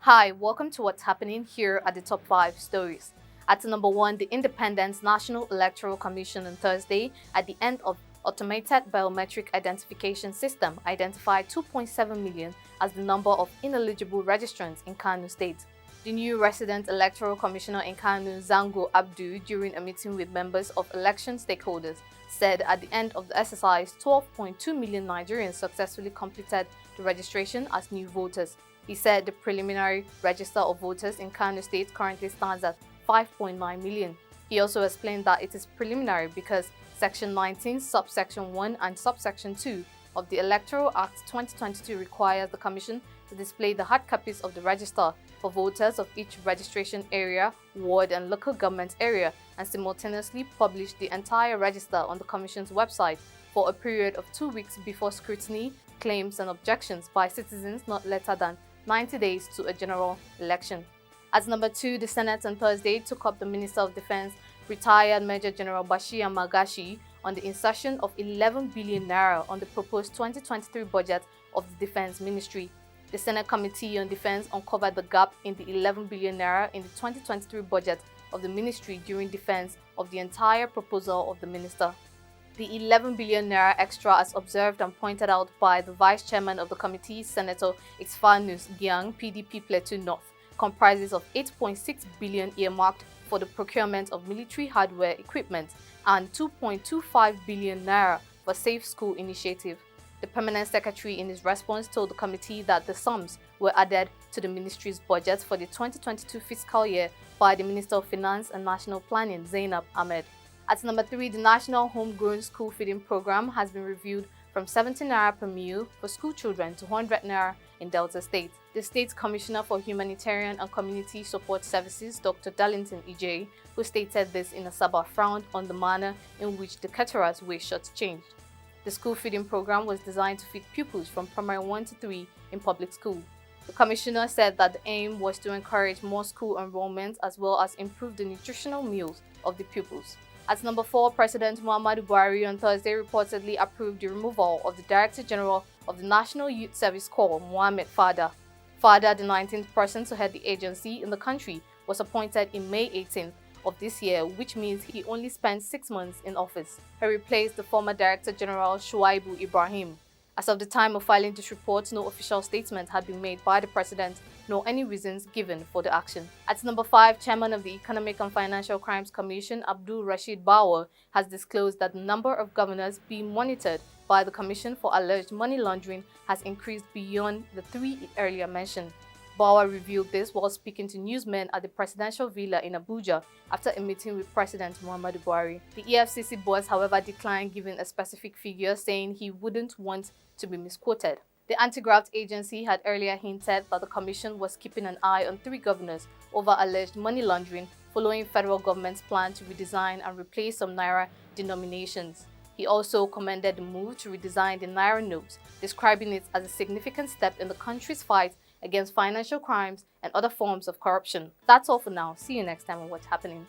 Hi, welcome to what's happening here at the top 5 stories. At number 1, the Independent National Electoral Commission on Thursday, at the end of automated biometric identification system, identified 2.7 million as the number of ineligible registrants in Kano State. The new resident electoral commissioner in Kano, Zango Abdu, during a meeting with members of election stakeholders, said at the end of the exercise, 12.2 million Nigerians successfully completed the registration as new voters. He said the preliminary register of voters in Kano State currently stands at 5.9 million. He also explained that it is preliminary because Section 19, Subsection 1 and Subsection 2 of the Electoral Act 2022 requires the Commission to display the hard copies of the register for voters of each registration area, ward and local government area and simultaneously publish the entire register on the Commission's website for a period of 2 weeks before scrutiny, claims and objections by citizens not later than 90 days to a general election. As number 2, the Senate on Thursday took up the Minister of Defense, retired Major General Bashir Magashi, on the insertion of 11 billion naira on the proposed 2023 budget of the Defense Ministry. The Senate Committee on Defense uncovered the gap in the 11 billion naira in the 2023 budget of the ministry during defense of the entire proposal of the minister. The 11 billion naira extra, as observed and pointed out by the Vice Chairman of the committee, Senator Ixfanus Giang, PDP Plateau North, comprises of 8.6 billion earmarked for the procurement of military hardware equipment and 2.25 billion naira for Safe School initiative. The Permanent Secretary in his response told the committee that the sums were added to the ministry's budget for the 2022 fiscal year by the Minister of Finance and National Planning, Zainab Ahmed. At number 3, the National Homegrown School Feeding Program has been reviewed from 70 naira per meal for school children to 100 naira in Delta State. The State Commissioner for Humanitarian and Community Support Services, Dr. Darlington Ije, who stated this in Asaba, frowned on the manner in which the caterers were shortchanged. The school feeding program was designed to feed pupils from primary 1 to 3 in public school. The Commissioner said that the aim was to encourage more school enrollment as well as improve the nutritional meals of the pupils. At number 4, President Muhammadu Buhari on Thursday reportedly approved the removal of the Director General of the National Youth Service Corps, Mohammed Fada. Fada, the 19th person to head the agency in the country, was appointed in May 18th of this year, which means he only spent 6 months in office. He replaced the former Director General Shuaibu Ibrahim. As of the time of filing this report, no official statement had been made by the President, nor any reasons given for the action. At number 5, Chairman of the Economic and Financial Crimes Commission, Abdul Rashid Bawar, has disclosed that the number of governors being monitored by the Commission for alleged money laundering has increased beyond the 3 earlier mentioned. Bawar revealed this while speaking to newsmen at the presidential villa in Abuja after a meeting with President Muhammadu Buhari. The EFCC boss, however, declined giving a specific figure, saying he wouldn't want to be misquoted. The anti-graft agency had earlier hinted that the commission was keeping an eye on 3 governors over alleged money laundering following federal government's plan to redesign and replace some naira denominations. He also commended the move to redesign the naira notes, describing it as a significant step in the country's fight against financial crimes and other forms of corruption. That's all for now. See you next time on What's Happening.